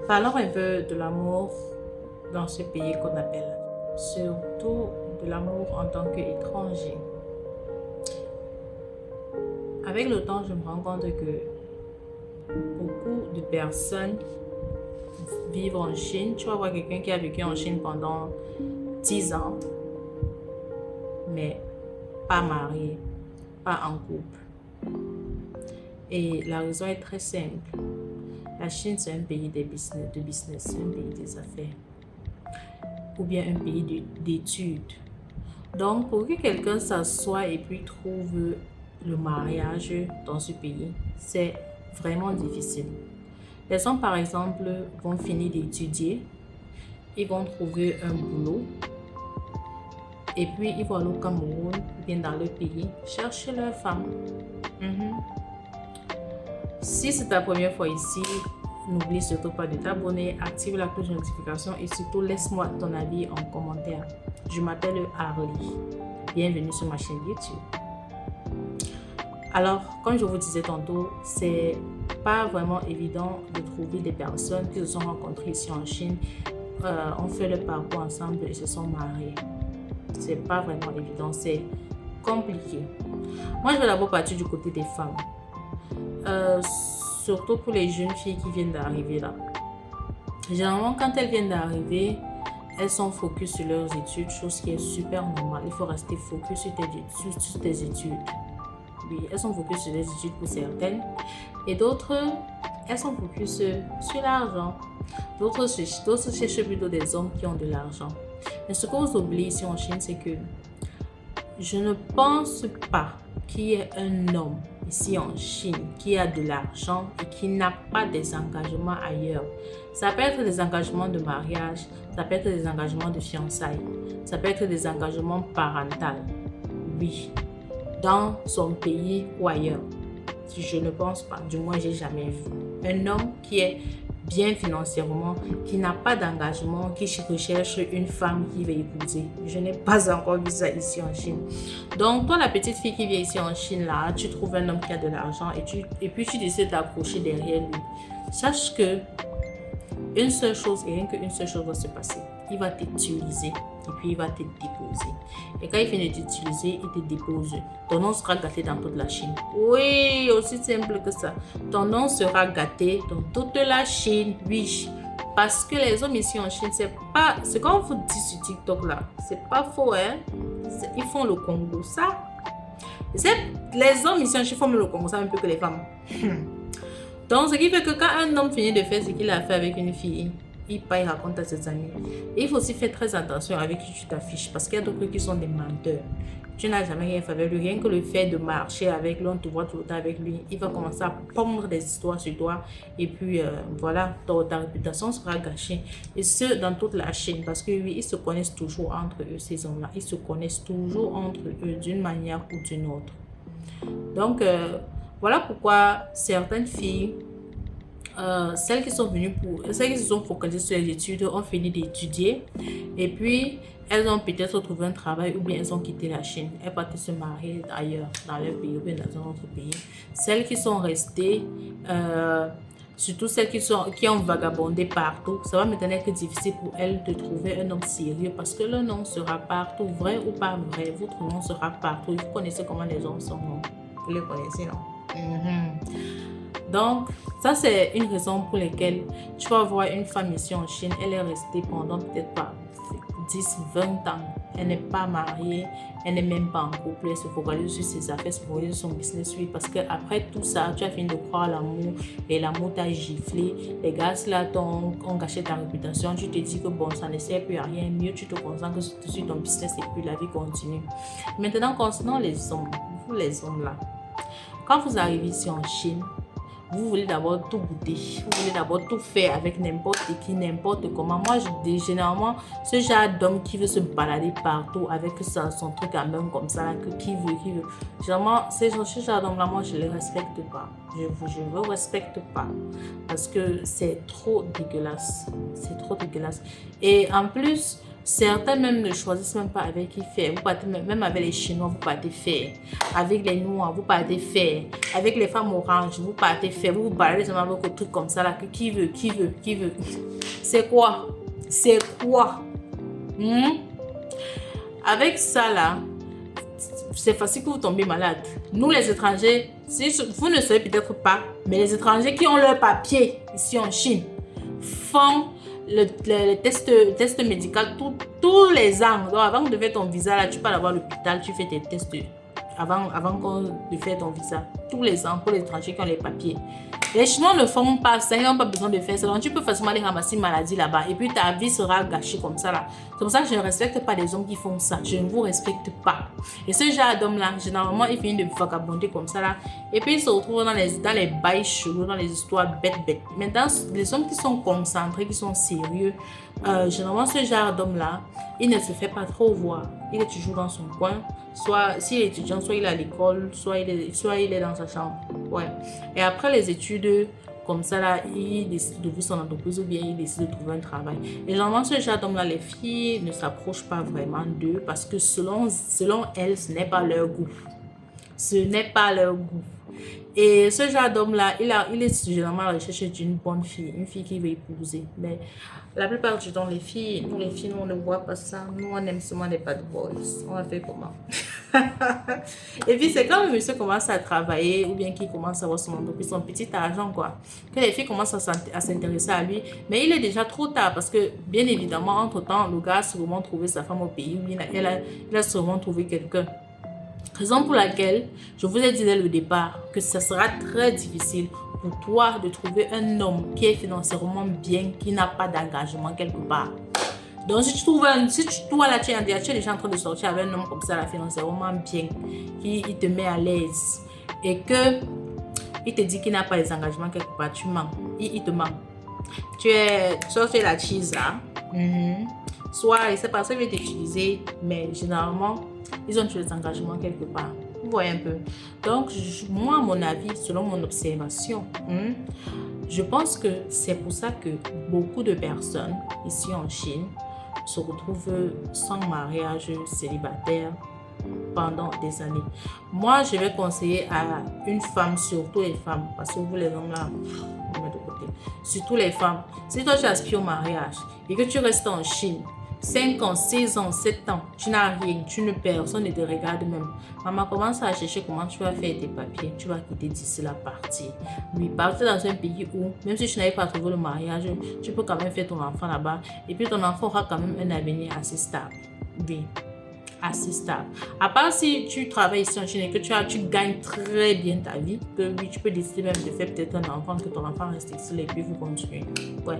Parlons un peu de l'amour dans ce pays qu'on appelle, surtout de l'amour en tant qu'étranger. Avec le temps, je me rends compte que beaucoup de personnes vivent en Chine. Tu vas voir quelqu'un qui a vécu en Chine pendant 10 ans, mais pas marié, pas en couple. Et la raison est très simple. La Chine, c'est un pays de business, un pays des affaires, ou bien un pays d'études. Donc, pour que quelqu'un s'assoie et puis trouve le mariage dans ce pays, c'est vraiment difficile. Les gens, par exemple, vont finir d'étudier, ils vont trouver un boulot, et puis ils vont aller au Cameroun, ou bien dans le pays, chercher leur femme. Si c'est ta première fois ici, n'oublie surtout pas de t'abonner, active la cloche de notification et surtout laisse-moi ton avis en commentaire. Je m'appelle Harley. Bienvenue sur ma chaîne YouTube. Alors, comme je vous disais tantôt, c'est pas vraiment évident de trouver des personnes qui se sont rencontrées ici en Chine, ont fait le parcours ensemble et se sont mariées. C'est pas vraiment évident, c'est compliqué. Moi, je vais d'abord partir du côté des femmes. Surtout pour les jeunes filles qui viennent d'arriver là. Généralement, quand elles viennent d'arriver, elles sont focus sur leurs études, chose qui est super normale. Il faut rester focus sur tes études. Oui, elles sont focus sur les études pour certaines. Et d'autres, elles sont focus sur l'argent. D'autres cherchent plutôt des hommes qui ont de l'argent. Mais ce que vous oubliez ici en Chine, c'est que je ne pense pas qu'il y ait un homme ici en Chine qui a de l'argent et qui n'a pas des engagements ailleurs. Ça peut être des engagements de mariage, ça peut être des engagements de fiançailles, ça peut être des engagements parentaux. Oui, dans son pays ou ailleurs. Je ne pense pas, du moins j'ai jamais vu. Un homme qui est bien financièrement, qui n'a pas d'engagement, qui recherche une femme qui va épouser. Je n'ai pas encore vu ça ici en Chine. Donc, toi, la petite fille qui vient ici en Chine, là, tu trouves un homme qui a de l'argent et puis tu décides d'accrocher derrière lui. Sache que une seule chose et rien qu'une seule chose va se passer. Il va t'utiliser et puis il va te déposer. Et quand il finit de t'utiliser, il te dépose. Ton nom sera gâté dans toute la Chine. Oui, aussi simple que ça. Ton nom sera gâté dans toute la Chine. Oui. Parce que les hommes ici en Chine, c'est comme vous dit sur TikTok là. C'est pas faux, hein. Ils font le Congo, ça. Les hommes ici en Chine font le Congo, ça un peu que les femmes. Donc, ce qui fait que quand un homme finit de faire ce qu'il a fait avec une fille, il raconte à ses amis. Et il faut aussi faire très attention avec qui tu t'affiches parce qu'il y a d'autres qui sont des menteurs. Tu n'as jamais rien fait avec lui, rien que le fait de marcher avec lui, on te voit tout le temps avec lui, il va commencer à pondre des histoires sur toi et puis voilà, ta réputation sera gâchée. Et ce, dans toute la Chine parce que oui, ils se connaissent toujours entre eux, ces hommes-là. Ils se connaissent toujours entre eux d'une manière ou d'une autre. Donc, voilà pourquoi certaines filles, celles qui se sont focalisées sur les études, ont fini d'étudier et puis elles ont peut-être trouvé un travail ou bien elles ont quitté la Chine. Elles partent se marier ailleurs, dans leur pays ou bien dans un autre pays. Celles qui sont restées, surtout celles qui ont vagabondé partout, ça va maintenant être difficile pour elles de trouver un homme sérieux parce que le nom sera partout, vrai ou pas vrai, votre nom sera partout. Vous connaissez comment les hommes sont, non? Vous les connaissez, non? Donc, ça c'est une raison pour laquelle tu vas voir une femme ici en Chine, elle est restée pendant peut-être pas 10, 20 ans. Elle n'est pas mariée, elle n'est même pas en couple, elle se focalise sur ses affaires, se focalise sur son business, oui, parce qu'après tout ça, tu as fini de croire l'amour et l'amour t'a giflé. Les gars là ont gâché ta réputation, tu te dis que bon, ça ne sert plus à rien, mieux tu te concentres sur ton business et puis la vie continue. Maintenant, concernant les hommes, vous les hommes là, quand vous arrivez ici en Chine, vous voulez d'abord tout goûter, vous voulez d'abord tout faire avec n'importe qui, n'importe comment. Moi, généralement, ce genre d'homme qui veut se balader partout avec son truc à main comme ça, qui veut. Généralement, ce genre d'homme-là, moi, je ne les respecte pas. Je ne le respecte pas parce que c'est trop dégueulasse. C'est trop dégueulasse. Et en plus, Certains même ne choisissent même pas avec qui faire. Vous partez même avec les Chinois, vous partez faire. Avec les Noirs, vous partez faire. Avec les femmes oranges, vous partez faire. Vous vous baladez seulement avec un truc comme ça là. Qui veut, qui veut, qui veut. C'est quoi? C'est quoi? Avec ça là, c'est facile que vous tombez malade. Nous les étrangers, vous ne savez peut-être pas, mais les étrangers qui ont leur papier ici en Chine font le test médical tous les ans. Donc avant de faire ton visa là, tu peux aller voir l'hôpital, tu fais tes tests avant de faire ton visa. Tous les ans pour les étrangers qui ont les papiers. Les Chinois ne font pas ça, ils n'ont pas besoin de faire ça. Donc tu peux facilement aller ramasser une maladie là-bas et puis ta vie sera gâchée comme ça là. C'est pour ça que je ne respecte pas les hommes qui font ça. Je ne vous respecte pas. Et ce genre d'homme là, généralement, il finit de vagabonder comme ça là. Et puis il se retrouve dans les bails chelous, dans les histoires bêtes. Maintenant, les hommes qui sont concentrés, qui sont sérieux, généralement ce genre d'homme là, il ne se fait pas trop voir. Il est toujours dans son coin. Soit s'il est étudiant, soit il est à l'école, soit il est dans sa chambre. Ouais. Et après les études, comme ça là, il décide d'ouvrir son entreprise ou bien il décide de trouver un travail. Et généralement, ce genre d'homme là, les filles ne s'approchent pas vraiment d'eux parce que selon elles, ce n'est pas leur goût. Ce n'est pas leur goût. Et ce genre d'homme-là, il est généralement à la recherche d'une bonne fille, une fille qui veut épouser. Mais la plupart du temps, nous, on ne voit pas ça. Nous, on aime seulement les bad boys. On va faire comment? Et puis, c'est quand le monsieur commence à travailler ou bien qu'il commence à avoir son entreprise, son petit argent, quoi, que les filles commencent à s'intéresser à lui. Mais il est déjà trop tard parce que, bien évidemment, entre-temps, le gars a sûrement trouvé sa femme au pays ou il a sûrement trouvé quelqu'un. Raison pour laquelle je vous ai dit dès le départ que ce sera très difficile pour toi de trouver un homme qui est financièrement bien, qui n'a pas d'engagement quelque part. Donc si toi là tu es déjà en train de sortir avec un homme comme ça là, financièrement bien, qui te met à l'aise et que il te dit qu'il n'a pas les engagements quelque part, tu mens, il te ment. Soit tu es la cheese là, soit il sait pas, ça veut t'utiliser, mais généralement ils ont des engagements quelque part. Vous voyez un peu. Donc, moi, à mon avis, selon mon observation, je pense que c'est pour ça que beaucoup de personnes ici en Chine se retrouvent sans mariage, célibataire pendant des années. Moi, je vais conseiller à une femme, surtout les femmes, parce que vous les hommes là, vous mettez de côté, surtout les femmes. Si toi tu aspires au mariage et que tu restes en Chine, 5 ans, 6 ans, 7 ans, tu n'as rien, personne ne te regarde même. Maman commence à chercher comment tu vas faire tes papiers, tu vas quitter d'ici la partie. Oui, partir dans un pays où, même si tu n'avais pas trouvé le mariage, tu peux quand même faire ton enfant là-bas. Et puis ton enfant aura quand même un avenir assez stable. Oui, assez stable. À part si tu travailles ici en Chine et que tu gagnes très bien ta vie, que oui, tu peux décider même de faire peut-être un enfant, que ton enfant reste ici et puis vous continuez. Ouais.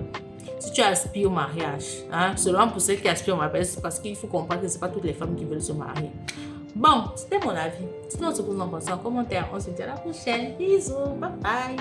Si tu aspires au mariage, seulement pour ceux qui aspirent au mariage, c'est parce qu'il faut comprendre que ce n'est pas toutes les femmes qui veulent se marier. Bon, c'était mon avis. Sinon, on se pose en commentaire. On se dit à la prochaine. Bisous, bye bye.